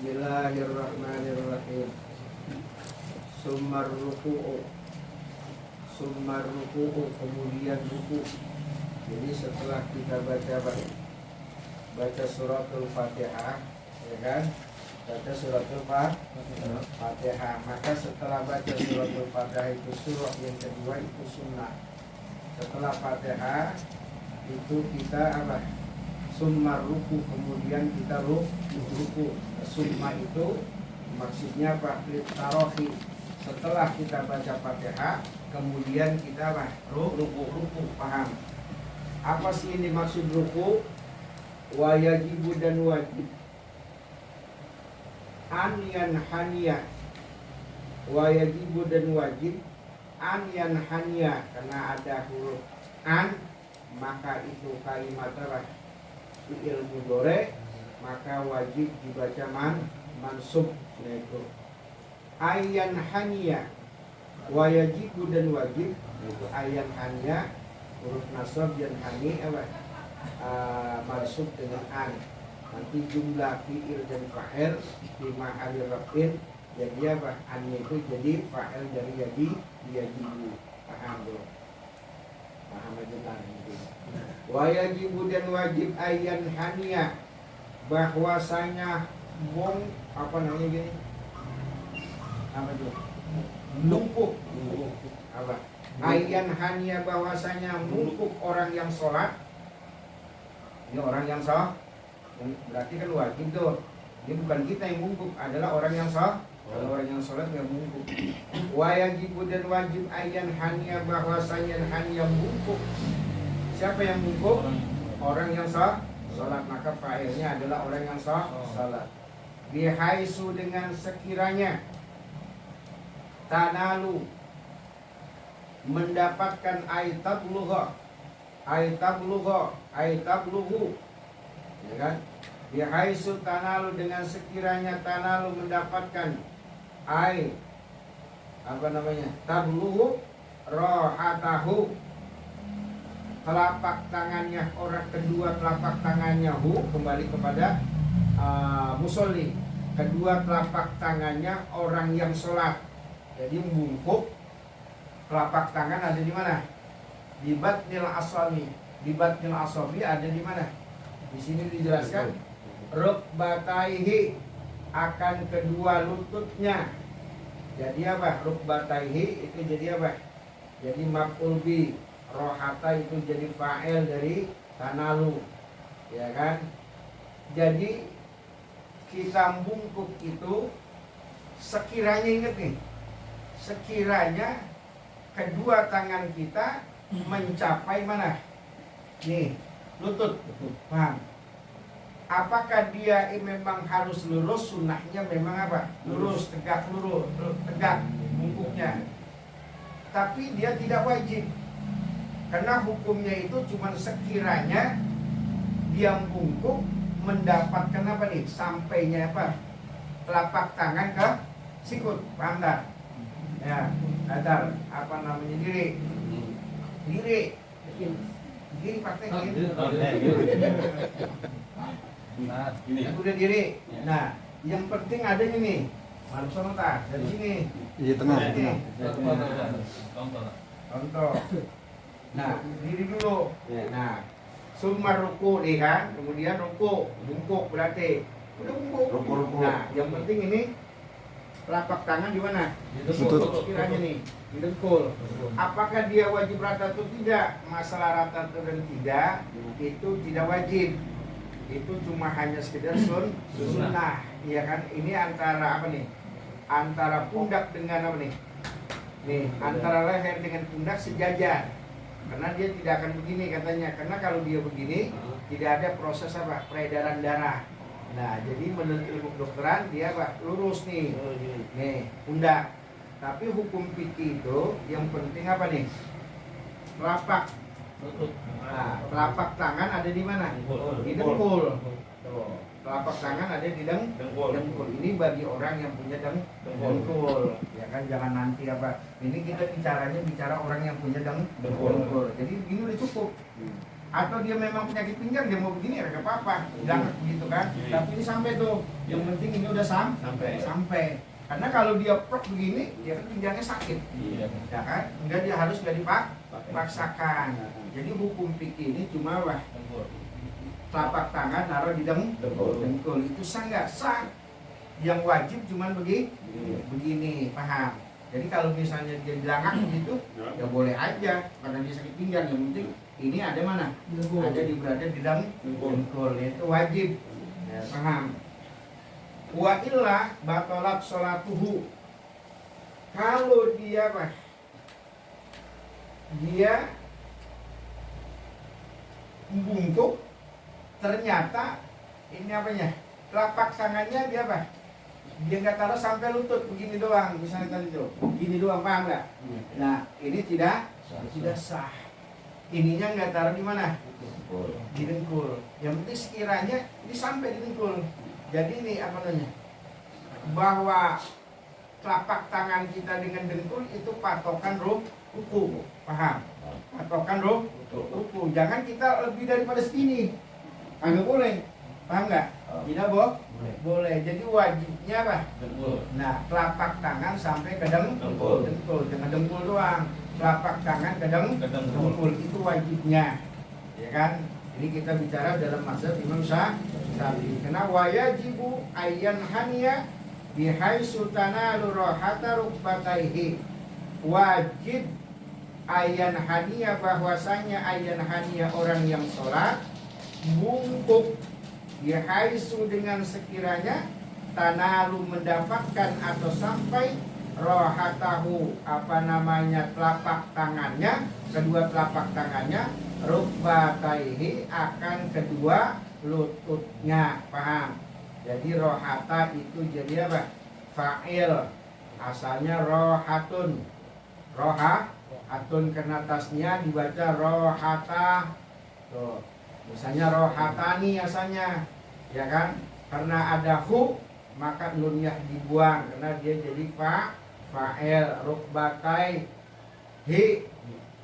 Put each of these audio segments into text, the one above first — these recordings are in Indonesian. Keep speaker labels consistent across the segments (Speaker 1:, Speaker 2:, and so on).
Speaker 1: Bismillahirrahmanirrahim. Summar ruku'u, kemudian ruku'. Jadi setelah kita baca suratul Fatihah, ya kan? Baca suratul Fatihah. Maka setelah baca suratul Fatihah itu surah yang kedua itu sunnah. Setelah Fatihah itu kita apa? Summar ruku, kemudian kita ruku. Summa itu maksudnya apa? Tarohi. Setelah kita baca Fatihah, kemudian kita apa? Ruku. Paham? Apa sih ini maksud ruku? Wajibu dan wajib. Anyan haniyah. Wajibu dan wajib. Anyan haniyah, karena ada huruf an, maka itu kalimat apa? Fi'il mudhari, maka wajib dibaca mansub, yaitu ayan haniyah. Wajibu dan wajib itu ayan haniyah, huruf nasab dan hani apa? Mansub dengan an. Nanti jumlah fi'il dan fa'il di mahali rafin, jadi apa? An itu jadi fa'il dari yajibu. Paham bro? Paham aja kan itu. Wajibu dan wajib ayan haniyah, bahwasanya apa namanya gini? Apa itu? Numpuk. Apa? Ayan haniyah, bahwasanya numpuk orang yang sholat. Ini orang yang sholat, berarti kan wajib tuh. Ini bukan kita yang bungkuk, adalah orang yang sholat. Kalau orang yang sholat nggak bungkuk. Wajibu dan wajib ayan haniyah, bahwasanya haniyah bungkuk. Siapa yang bungkuk? Orang yang sholat. Maka fa'ilnya adalah orang yang sholat. Bihaisu, dengan sekiranya tanalu, mendapatkan aitabluhu, ya kan? Bihaisu tanalu, dengan sekiranya tanalu mendapatkan tabluhu rohatahu, telapak tangannya orang, kedua telapak tangannya kembali kepada musolli, kedua telapak tangannya orang yang sholat. Jadi bungkuk, telapak tangan ada di mana? Di batnil asabi. Di batnil asabi ada di mana? Di sini dijelaskan rukbataihi, akan kedua lututnya. Jadi apa? Rukbataihi itu jadi apa? Jadi maf'ul bi. Rohata itu jadi fa'il dari tanalu, ya kan? Jadi kita bungkuk itu sekiranya, ingat nih, sekiranya kedua tangan kita mencapai mana? Nih, lutut. Paham? Apakah dia memang harus lurus? Sunnahnya memang apa? Lurus, tegak bungkuknya. Tapi dia tidak wajib. Karena hukumnya itu cuma sekiranya dia bungkuk mendapatkan apa nih? Sampainya apa? Telapak tangan ke sikut, paham tak? Ya, datar, apa namanya, diri praktek gini. Udah diri. Nah, yang penting ada ini. Malu sama tak? Dari sini.
Speaker 2: Iya, tengah.
Speaker 1: Contoh. Nah, diri dulu. Nah, sumar ruku nih kan, kemudian ruku, bungkuk berarti udah bungkuk.
Speaker 2: Ruku.
Speaker 1: Nah, yang penting ini telapak tangan di mana? Di dengkul. Kiranya nih, di dengkul. Apakah dia wajib rata atau tidak? Masalah rata atau tidak itu tidak wajib. Itu cuma hanya sekedar sunnah, ya kan? Ini antara apa nih? Antara pundak dengan apa nih? Nih, antara leher dengan pundak sejajar. Karena dia tidak akan begini katanya. Karena kalau dia begini tidak ada proses apa? Peredaran darah. Nah, jadi menurut ilmu kedokteran dia apa? Lurus nih. Nih, pundak. Tapi hukum fikih itu yang penting apa nih? Telapak. Nah, telapak tangan ada di mana? Di dengkul. Telapak tangan ada di dengkul. Ini bagi orang yang punya dengkul. Ya kan, jangan nanti apa. Ini kita bicara orang yang punya dengkul. Jadi ini udah cukup. Atau dia memang penyakit pinggang, dia mau begini ya apa-apa, jangan begitu kan. Tapi ini sampai tuh, yang penting ini udah sampai. Karena kalau dia prok begini, dia kan pinggangnya sakit, ya kan? Enggak, dia harus nggak dipaksakan. Jadi hukum fikih ini cuma telapak tangan naruh di dengkul, itu sah nggak? Sah. Yang wajib cuman begini, paham? Jadi kalau misalnya dia dilangak begitu, ya boleh aja, karena dia sakit pinggang. Yang penting ini ada mana? Ada berada di dengkul, itu wajib. Ya, paham? Wa illa batalat sholatuhu. Kalau dia bungkuk, ternyata ini apanya? Telapak tangannya dia dia nggak taruh sampai lutut, begini doang, misalnya tadi tuh, begini doang, paham nggak? Nah, ini tidak sah. Ininya nggak taruh di mana? Di dengkul. Yang penting sekiranya ini sampai di dengkul. Jadi ini apa namanya? Bahwa telapak tangan kita dengan dengkul itu patokan ruku, paham? Patokan ruku. Jangan kita lebih daripada segini. Nggak boleh, paham nggak? Tidak boleh. Jadi wajibnya apa? Nah, telapak tangan sampai ke dengkul. Jangan dengkul doang. Telapak tangan ke dengkul itu wajibnya, ya kan? Ini kita bicara dalam mazhab Imam Syafi'i. Karena wajibu ayyan haniya bihaitsu tanalu rahata rukbataihi. Wajib ayyan haniya, bahwasanya ayyan haniya orang yang sholat bungkuk bihaitsu dengan sekiranya tanalu mendapatkan atau sampai rohatahu telapak tangannya, kedua telapak tangannya, rukbataihi akan kedua lututnya, paham? Jadi rohata itu jadi apa? Fa'il, asalnya rohatun, karena atasnya dibaca rohata. Tuh, misalnya rohatani asalnya, ya kan? Karena ada hu, maka nunnya dibuang karena dia jadi fa'il. Rukbatai hi,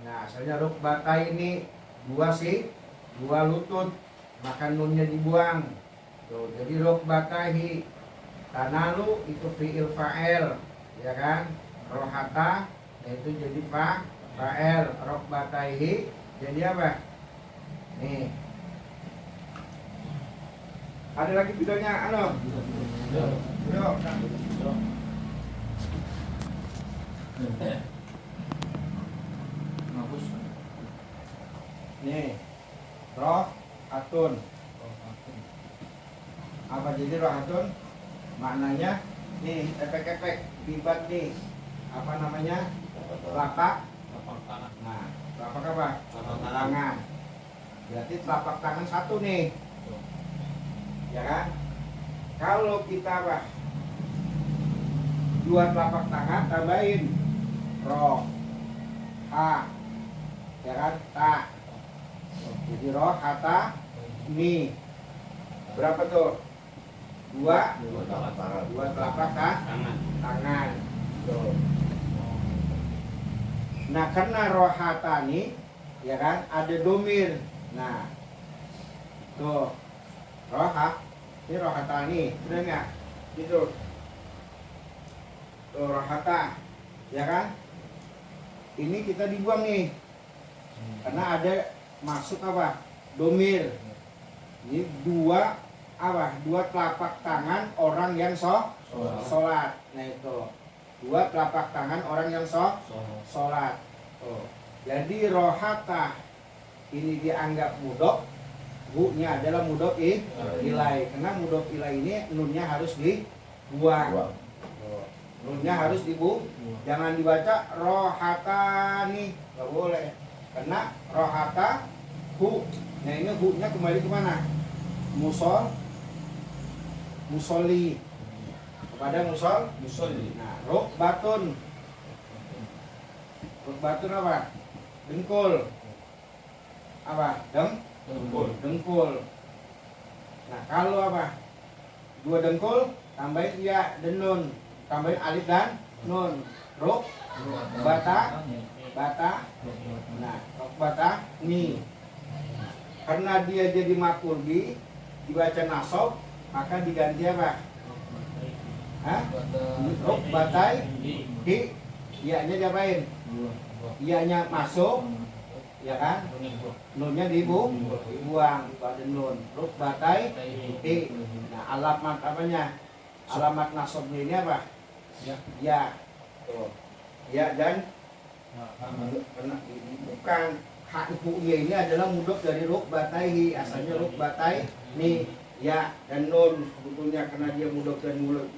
Speaker 1: nah asalnya rukbatai ini dua lutut, maka nunnya dibuang. Tuh, jadi rukbatai hi. Tanalu itu fi'il fa'il, ya kan? Rohata itu jadi fa'il. Rukbatai hi jadi apa? Nih, ada lagi videonya, Bagus. Nih, rohatun. Apa jadi rohatun? Maknanya nih, efek-efek libat nih. Apa namanya? Telapak tangan. Nah, telapak apa? Telapak tangan. Berarti telapak tangan satu nih, ya kan? Kalau kita dua telapak tangan tambahin roh, ha, ya kan? Ta. Jadi roh, hata, ni. Berapa tuh? Dua telapak tangan. Tuh. Nah, karena roh hata ni, ya kan? Ada domir. Nah, tuh ini rohata nih, bener nggak? Gitu. Tuh rohata, ya kan? Ini kita dibuang nih, karena ada masuk domir. Ini dua telapak tangan orang yang sholat. Nah itu, dua telapak tangan orang yang sholat. Tuh. Jadi rohata ini dianggap mudhof, bu-nya adalah mudhof ilai. Karena mudhof ilai ini nunnya harus dibuang. Nunnya harus dibuang. Jangan dibaca rohatani, nggak boleh. Karena rohata hu. Nah ini hu-nya kembali ke mana? Musolli. Kepada musolli. Nah, rukbatun. Rukbatun apa? Dengkul. Apa? Dengkul. Nah, kalau dua dengkul tambahin ya dan nun, tambahin alif dan nun. Bata. Nah, bata ni. Karena dia jadi maf'ul bi, dibaca nasab, maka diganti apa? Hah? Rukbatai hi. Iya-nya diapain? Iya-nya masuk, ya kan? Nunnya dibuang, itu ada nun. Rukbatai hi. Nah, alamat apanya? Alamat nasabnya ini apa? Ya. Tuh. Ya dan bukan hak ibunya ini adalah mudhof dari rukbataihi, asalnya rukbatai nih ya dan nun sebetulnya karena dia mudhof dan mudhof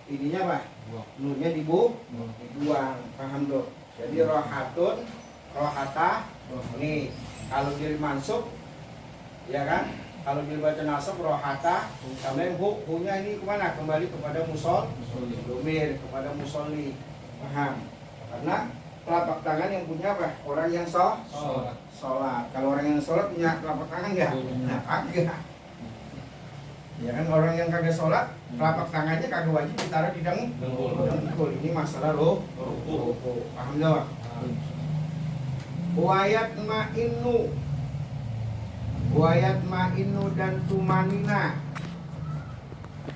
Speaker 1: ininya apa? Nunnya dibuang, paham tuh? Jadi rohatun, rohata nih kalau dia mansub ya kan? Kalau dibaca nasab rohata, karena hukumnya ini kemana? Kembali kepada domir, kepada musolli, paham? Karena telapak tangan yang punya apa? Orang yang sholat. Kalau orang yang sholat punya telapak tangan nggak? Nah, kagak. Ya kan orang yang kagak sholat, telapak tangannya kagak wajib ditaruh di dengkul. Ini masalah ruku. Paham nggak? Wayat ma'inu dan tumanina.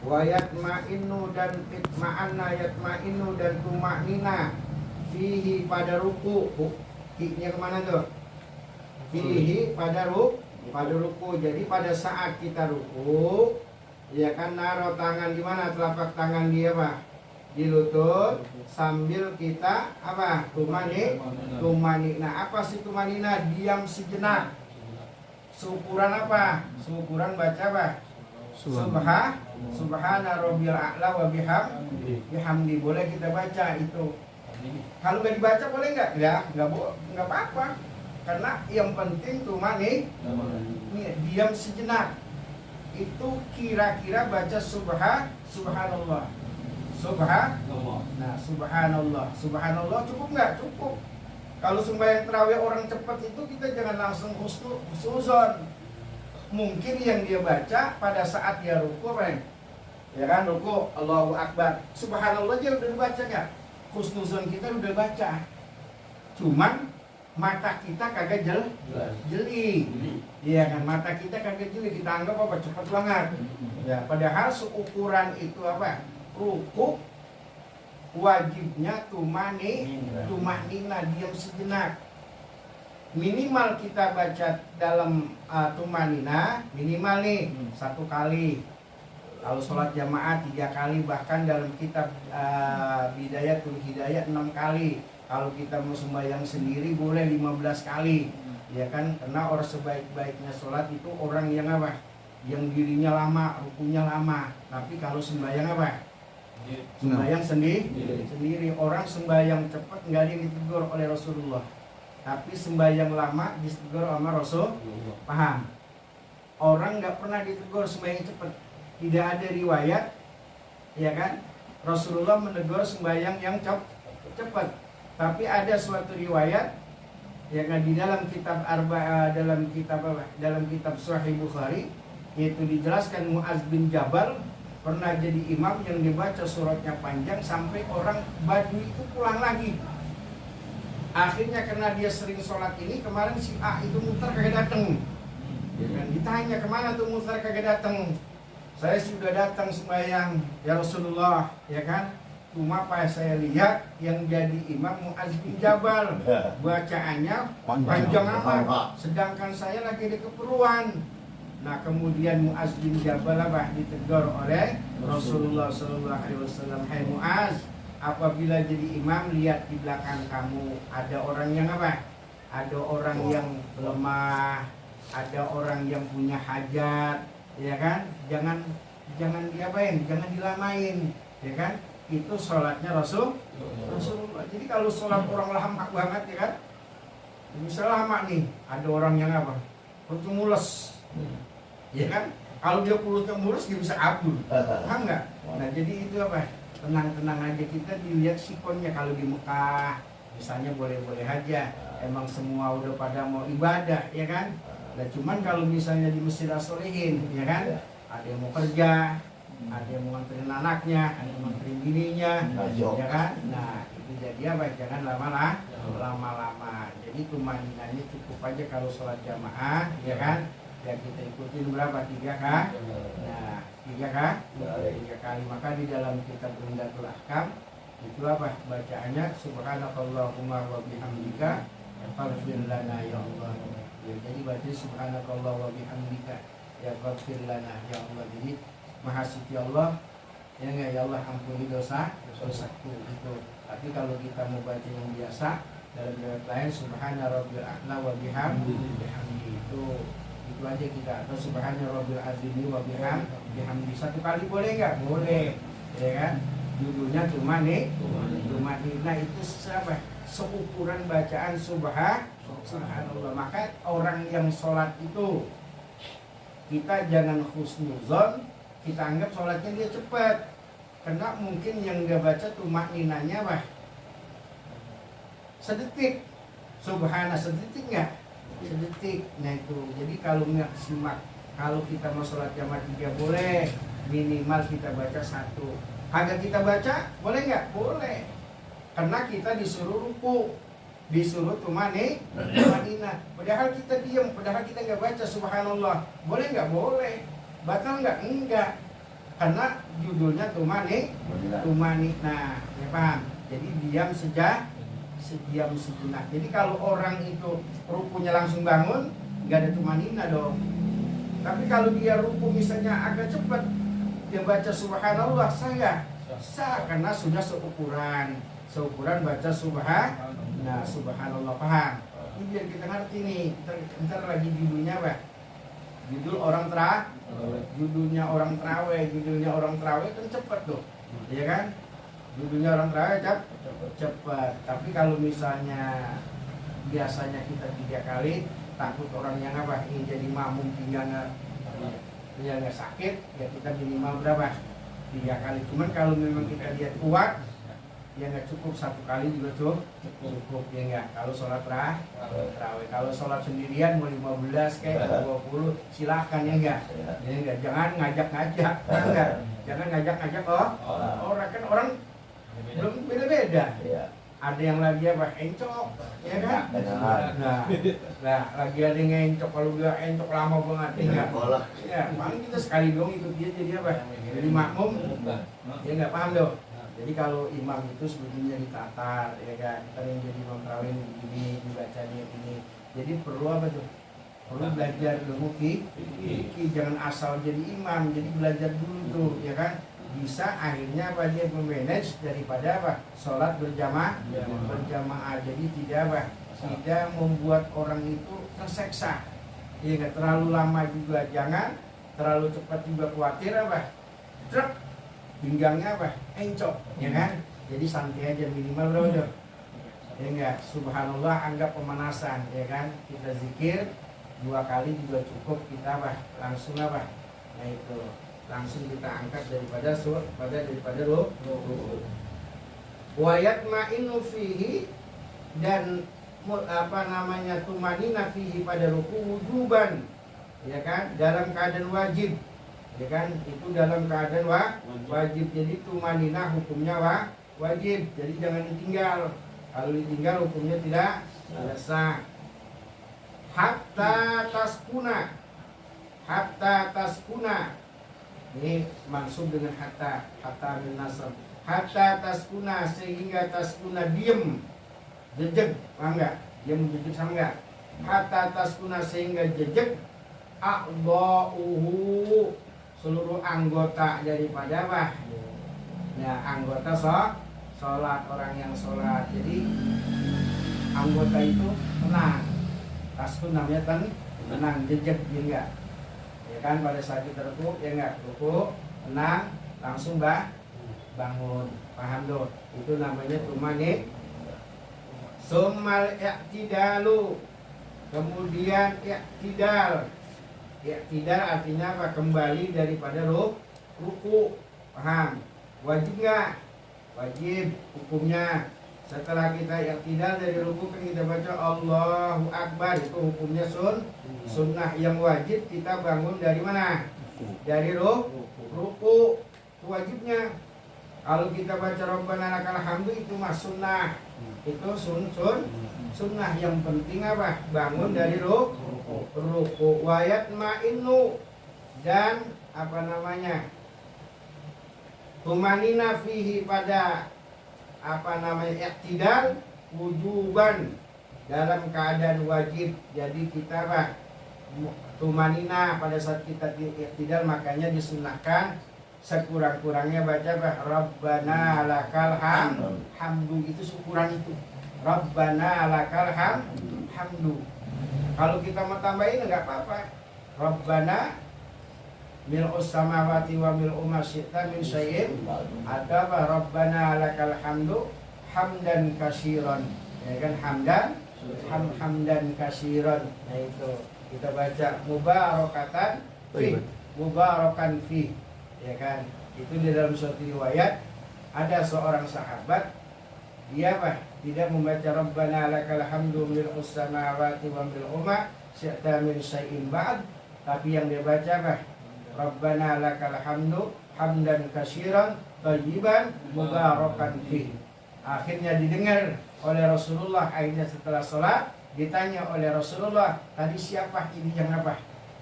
Speaker 1: Wayat ma'inu dan itma'anna yat ma'inu dan tumanina. Fihi pada ruku. Hiknya kemana tuh? Fihi pada ruku. Jadi pada saat kita ruku, ya kan naruh tangan di mana? Telapak tangan dia apa? Di lutut sambil kita apa? Tumanina. Apa sih tumanina? Diam sejenak. Seukuran apa? Seukuran baca apa? Subhana rabbil a'la wa bihamdi. Boleh kita baca itu. Kalau nggak dibaca boleh nggak? Ya, nggak apa-apa. Karena yang penting diam sejenak. Itu kira-kira baca subhanallah. Nah, subhanallah cukup nggak? Cukup. Kalau sembahyang tarawih orang cepat itu kita jangan langsung khusnuzon. Mungkin yang dia baca pada saat dia ruku apa ya kan ruku Allahu Akbar. Subhanallah aja udah dibaca nggak? Khusnuzon kita udah baca. Cuman mata kita kagak jeli. Iya kan mata kita kagak jeli, kita anggap apa cepat banget. Ya, padahal seukuran itu apa? Ruku wajibnya tumanina, diam sejenak. Minimal kita baca dalam tumanina minimal nih 1 kali. Kalau sholat jamaah 3 kali, bahkan dalam kitab Bidayatul Hidayah 6 kali. Kalau kita mau sembahyang sendiri boleh 15 kali. Ya kan, karena orang sebaik-baiknya sholat itu orang yang apa? Yang dirinya lama, rukunya lama. Tapi kalau sembahyang apa? Sembahyang sendiri. Orang sembahyang cepat nggak ada yang ditegur oleh Rasulullah, tapi sembahyang lama ditegur sama Rasul. Paham? Orang nggak pernah ditegur sembahyang cepat, tidak ada riwayat ya kan Rasulullah menegur sembahyang yang cepat. Tapi ada suatu riwayat ya kan di dalam kitab dalam kitab Sahih Bukhari, yaitu dijelaskan Muaz bin Jabal pernah jadi imam yang dibaca suratnya panjang sampai orang Badui itu pulang lagi. Akhirnya karena dia sering sholat ini, kemarin si A itu mutar kagak datang. Ya kan ditanya kemana tuh mutar kagak datang? Saya sudah datang sembahyang ya Rasulullah, ya kan? Cuma pas saya lihat yang jadi imam Muaz bin Jabal, bacaannya panjang amat, sedangkan saya lagi ada keperluan. Nah kemudian Muaz bin Jabal ditegur oleh Rasulullah SAW. Hai Muaz, apabila jadi imam lihat di belakang kamu ada orang yang apa? Ada orang yang lemah, ada orang yang punya hajat, ya kan? Jangan diapain, jangan dilamain, ya kan? Itu sholatnya Rasulullah. Jadi kalau sholat orang lama banget ya kan? Misalnya lama nih, ada orang yang apa? Perutnya mules. Ya kan, kalau dia perutnya mulus dia bisa abdul, paham nggak? Nah jadi itu apa? Tenang-tenang aja, kita dilihat sikonnya. Kalau di Mekah misalnya boleh-boleh aja, emang semua udah pada mau ibadah, ya kan? Nah cuman kalau misalnya di Masjid As-Solihin, ya kan? Ada yang mau kerja, Ada yang mau nganterin anaknya, ada yang mau nganterin bininya, ya kan? Nah, itu jadi apa? Jangan lama-lama. Jadi tumaninanya cukup aja kalau sholat jamaah, ya kan? Ya kita ikutin berapa? 3 kah? Nah, 3 kah? 3 kali. Maka di dalam kitab Umdatul Ahkam itu apa? Bacaannya subhanakallahumma wa bihamdika faghfir lana ya Allah. Ya, jadi baca subhanakallah wa bihamdika ya faghfir lana ya Allah. Jadi Maha Suci Allah, ya Allah ampuni dosaku itu. Tapi kalau kita mau baca yang biasa dalam riwayat lain subhana rabbil a'la wa bihamdi itu aja kita, atau subhana rabbil azimi wa bihamdi 1 kali boleh nggak? Boleh, ya kan? Judulnya tumanina itu apa? Seukuran bacaan subhanallah. Maka orang yang sholat itu kita jangan husnuzon, kita anggap sholatnya dia cepat, karena mungkin yang nggak baca tumaninanya apa? Sedetik, subhana sedetik nggak? Sedetik. Nah itu, jadi kalau maksimal, kalau kita mau sholat jamaah 3 boleh, minimal kita baca 1. Agak kita baca, boleh nggak? Boleh, karena kita disuruh ruku, disuruh tumanina. Padahal kita diam, padahal kita nggak baca subhanallah. Boleh nggak? Boleh. Batal nggak? Enggak, karena judulnya tumanina, ya paham? Jadi diam sediam sejenak. Jadi kalau orang itu rukunya langsung bangun, nggak ada tumanina dong. Tapi kalau dia ruku misalnya agak cepat, dia baca subhanallah, sah, karena sudah seukuran baca subhanallah, paham? Ini biar kita ngerti nih. Ntar lagi judulnya apa? Judul judulnya orang terawih kan cepet tuh, ya kan? Judulnya orang terawih cepet. Tapi kalau misalnya biasanya kita 3 kali, takut orang yang apa? Ini jadi makmum pinggangnya nggak sakit, ya kita minimal berapa? 3 kali. Cuman kalau memang kita lihat kuat, ya nggak cukup 1 kali juga cukup, ya nggak? Kalau sholat terawih, kalau sholat sendirian mau 15 kayak 20 silahkan, ya nggak? Ya nggak? Jangan ngajak-ngajak, jangan ngajak-ngajak orang belum beda-beda. Ada yang lagi apa? Encok, ya kan? Nah, lagi ada yang encok, kalau dia encok lama banget, ya paling kita sekali dong ikut dia jadi apa? Jadi makmum, ya nggak, paham dong? Jadi kalau imam itu sebetulnya ditatar, ya kan? Kita yang jadi imam tarawih begini, dibacanya ini. Jadi perlu apa tuh? Perlu belajar dulu fikih, jangan asal jadi imam. Jadi belajar dulu tuh, ya kan? Bisa akhirnya apa, dia memanage daripada apa? Sholat berjamaah. Jadi tidak membuat orang itu terseksa. Ya nggak terlalu lama juga, jangan terlalu cepat juga, khawatir apa? Truk pinggangnya apa? Encok, ya kan? Jadi santai aja, minimal berapa tuh? Ya enggak, subhanallah anggap pemanasan, ya kan? Kita zikir 2 kali juga cukup, kita apa? Langsung apa? Nah itu, langsung kita angkat daripada ruku. Wa yatma'innu fihi, dan tumanina fihi pada ruku wujuban, ya kan? Dalam keadaan wajib, ya kan? Itu dalam keadaan wajib. Jadi tumanina hukumnya wajib, jadi jangan ditinggal. Kalau ditinggal hukumnya tidak sah. Hatta taskuna, ini maksud dengan hatta min nasab. Hatta taskuna, sehingga taskuna diem, jejeg, paham nggak? Diem jejeg sama nggak? Hatta taskuna, sehingga jejeg a'dha'uhu, seluruh anggota daripada apa? Ya, anggota sholat, orang yang sholat. Jadi anggota itu tenang. Taskun namanya tenang, jejeg, ya enggak? Ya kan, pada saat kita ruku, ya enggak? Ruku, tenang, langsung bangun. Paham tuh? Itu namanya tumani. Summal i'tidalu, kemudian i'tidal. I'tidal artinya apa? Kembali daripada ruku. Paham? Wajib nggak? Wajib hukumnya. Setelah kita i'tidal dari ruku, kan kita baca Allahu Akbar, itu hukumnya sunnah. Yang wajib kita bangun dari mana? Dari ruku. itu wajibnya. Kalau kita baca Rabbana lakal hamdu itu mah sunnah. Itu sunnah. Yang penting apa? Bangun dari ruku wayat ma'innu, dan apa namanya, tumanina fihi, pada apa namanya, iktidal wujuban, dalam keadaan wajib. Jadi kita apa? Tumanina pada saat kita iktidal, makanya disunahkan sekurang-kurangnya baca apa? Rabbana lakal hamdu, itu syukuran itu. Rabbana lakal hamdu. Kalau kita mau tambahin enggak apa-apa. Rabbana mil'us samawati wa mil'u ma syi'ta min syai'in, atau apa? Rabbana lakal hamdu hamdan katsiran. Ya kan, hamdan katsiran. Nah itu kita baca mubarakatan fi, mubarakan fi, ya kan. Itu di dalam suatu riwayat ada seorang sahabat, dia apa? Tidak membaca Rabbana lakal hamdu mil'us samawati wa mil'u ma syi'ta min syai'in ba'd, tapi yang dia baca apa? Rabbana lakal hamdu hamdan katsiran thayyiban mubarakan fi. Akhirnya didengar oleh Rasulullah. Akhirnya setelah sholat ditanya oleh Rasulullah, tadi siapa ini yang apa?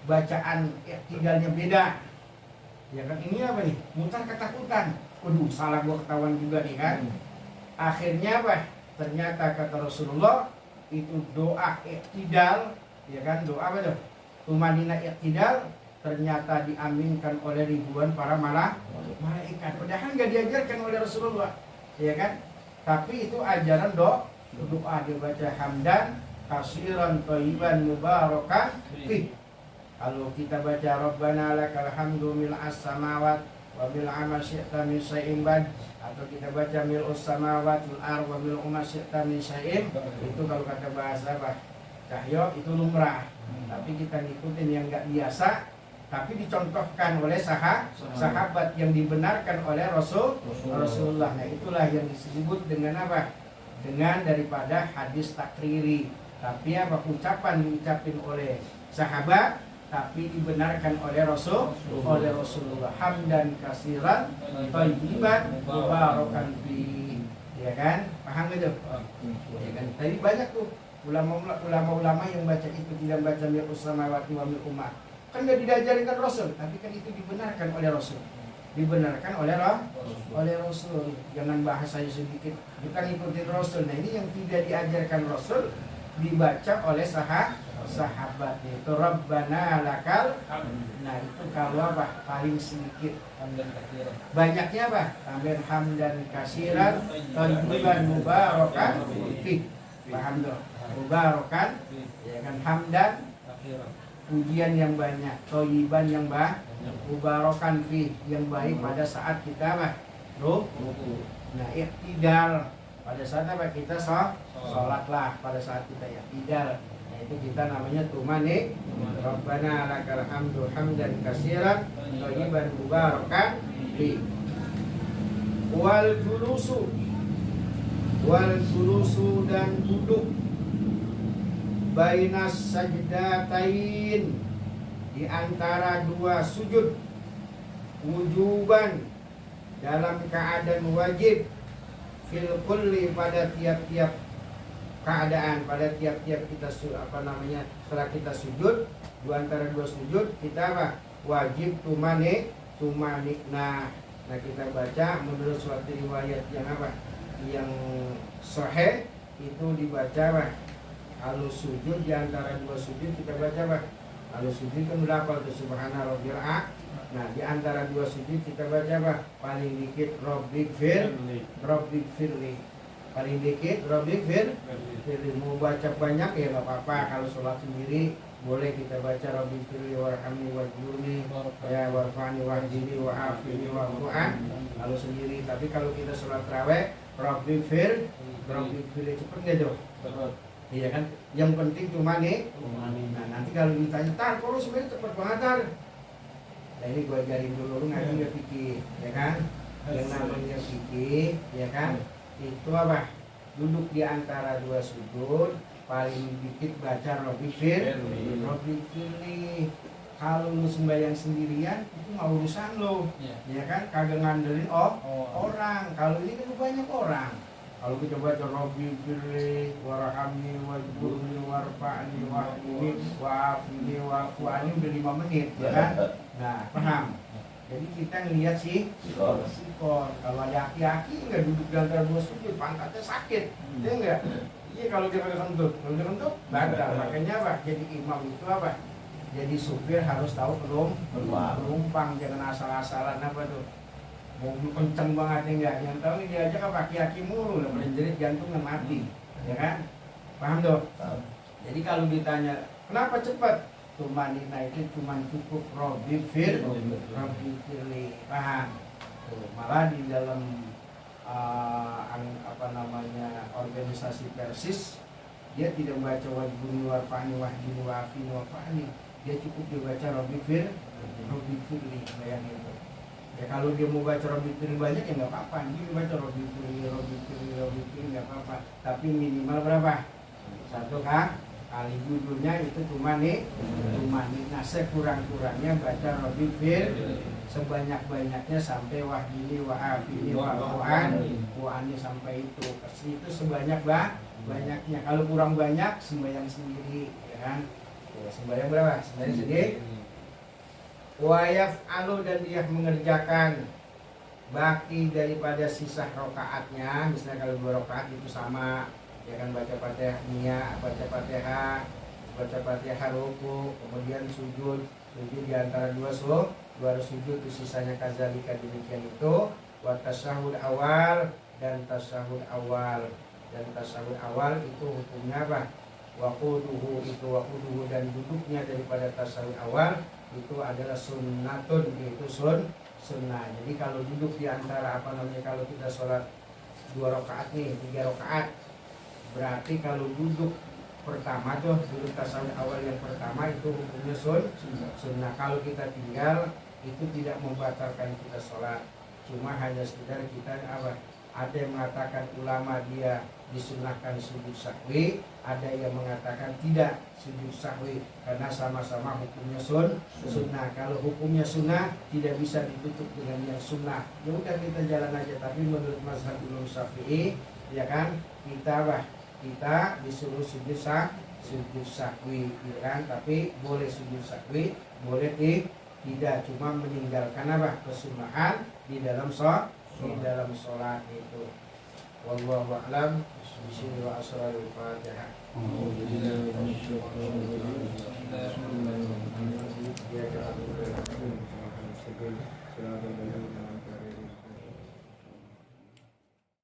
Speaker 1: Bacaan iktidalnya beda. Ya kan, ini apa nih? Mutar ketakutan. Waduh, salah gua ketahuan juga nih kan. Akhirnya apa? Ternyata kata Rasulullah itu doa iktidal, ya kan, doa apa tuh? Tumanina iktidal ternyata diaminkan oleh ribuan para malaikat. Padahal nggak diajarkan oleh Rasulullah, ya kan? Tapi itu ajaran doa dibaca hamdan katsiran thayyiban mubarakan fi. Kalau kita baca Rabbana lakal hamdu mil'as samawat wa mil'a ma syi'ta min syai'in ba'd, atau kita baca mil'us samawat wal ardh wa mil'u ma syi'ta min syai'in, itu kalau kata bahasa apa? Cahyo itu lumrah. Tapi kita ngikutin yang enggak biasa, tapi dicontohkan oleh sahabat yang dibenarkan oleh Rasulullah. Nah itulah yang disebut dengan apa? Dengan daripada hadis takriri. Tapi apa? Ucapan diucapin oleh sahabat, tapi dibenarkan oleh Rasulullah. Hamdan katsiran thayyiban mubarakan fi. Ya kan? Paham itu? Ya kan? Tadi banyak tuh ulama-ulama yang baca itu, tidak baca mil'us samawati wa mil'u ma. Kan nggak diajarkan Rasul, tapi kan itu dibenarkan oleh Rasul. Dibenarkan oleh Rasul. Jangan bahasanya sedikit, kita ngikutin Rasul. Nah ini yang tidak diajarkan Rasul dibaca oleh sahabat, itu Rabbana lakal. Nah itu kalau apa? Paling sedikit. Banyaknya apa? Tambahin hamdan katsiran thayyiban mubarakan fi. Paham tuh? Mubarakan, ya kan, hamdan pujian yang banyak, thayyiban yang mubarakan fi, yang baik pada saat kita apa? Nah iktidal pada saat apa? Kita sholatlah pada saat kita iktidal. Nah itu kita namanya tumani. Rabbana lakal hamdu hamdan katsiran thayyiban mubarakan fi. Wal julusu dan duduk bainas sajdatain, di antara dua sujud, wujuban, dalam keadaan wajib, fil kulli, pada tiap-tiap keadaan, pada tiap-tiap kita setelah kita sujud, di antara dua sujud kita apa? Wajib tumanikna. Nah kita baca menurut suatu riwayat yang apa? Yang sahih itu dibaca apa? Kalau sujud di antara dua sujud kita baca apa? Kalau sujud kan berapa tuh? Subhana rabbil a'la. Nah di antara dua sujud kita baca apa? Paling dikit Rabbighfirli. Paling dikit Rabbighfirli. Mau baca banyak ya nggak apa-apa. Kalau sholat sendiri boleh kita baca Rabbighfirli warhamni wajburni ya warfani wahdini wa'afini wa'fu'an kalau sendiri. Tapi kalau kita sholat tarawih Rabbighfirli, cepet nggak dong? Iya kan? Yang penting cuma nih. Nah nanti kalau ditanya, tar, kalau sebenarnya cepet banget tar. Nah ini gue ajarin dulu, lu ngaji nggak fikih, ya kan? Yang namanya fikih, ya kan? Itu apa? Duduk di antara dua sujud, paling dikit baca Rabbighfirli. Kalau lu sembahyang sendirian itu mah urusan lo, ya kan, kagak ngandelin orang. Kalau ini kan banyak orang. Kalau kita baca Rabbi firli warhamni wajburni warfa'ni wahmini wa'afini wa'fu'ani udah 5 menit, ya kan? Nah, paham? Jadi kita ngelihat sih sikon. Kalau ada aki-aki nggak duduk di antara 2 sujud, pantatnya sakit, ya enggak? Iya, kalau dia kentut, batal. Makanya apa? Jadi imam itu apa? Jadi supir harus tahu penumpang, jangan asal-asalan apa tuh. Mobil kenceng banget enggak, yang tahu ini dia aja kan aki-aki mulu, udah menjerit jantung dan mati, ya kan? Paham tuh? Jadi kalau ditanya kenapa cepat, tumanina itu cuma cukup Rabbi firli, paham? Tuh, malah di dalam organisasi Persis dia tidak membaca wajibuni warfani wahdini wa'afini wa'fani, dia cukup dibaca Rabbi firli, bayangin tuh. Ya kalau dia mau baca Rabbi firli banyak ya nggak apa-apa, dia baca Rabbi firli nggak apa-apa, tapi minimal berapa? 1 kali judulnya itu cuma nih. Nah, sekurang-kurangnya baca Rabbi firli, sebanyak-banyaknya sampai wahdini wa'afini wa'fu'ani sampai itu sebanyak-banyaknya. Kalau kurang banyak sembahyang sendiri, ya kan? Sembahyang berapa? Sembahyang sendiri. Wayaf alu, dan dia mengerjakan baki daripada sisa rokaatnya. Misalnya kalau 2 rokaat itu sama, ya kan, baca Fatihah niat, baca Fatihah ruku, kemudian sujud di antara 2 sujud itu sisanya kazalika, demikian itu. Wa tasyahud awal, dan tasyahud awal itu hukumnya apa? Waquduhu dan duduknya daripada tasyahud awal itu adalah sunnatun, yaitu sunnah. Jadi kalau duduk di antara kalau kita sholat 2 rakaat nih, 3 rakaat, berarti kalau duduk pertama tuh, duduk tasyahud awal yang pertama itu hukumnya sunnah. Kalau kita tinggal itu tidak membatalkan kita sholat, cuma hanya sekedar kita apa? Ada yang mengatakan ulama dia disunnahkan sujud sahwi, ada yang mengatakan tidak sujud sahwi karena sama-sama hukumnya sunnah. Kalau hukumnya sunnah tidak bisa ditutup dengan yang sunnah, ya udah kita jalan aja. Tapi menurut mazhab Imam Syafi'i, ya kan, kita disuruh sujud sahwi, ya kan? Tapi boleh sujud sahwi, boleh tidak, cuma meninggalkan apa? Kesunahan di dalam sholat itu. Wallahu a'lam. Bismillahirrahmanirrahim wa asrarul Fatihah. Ya,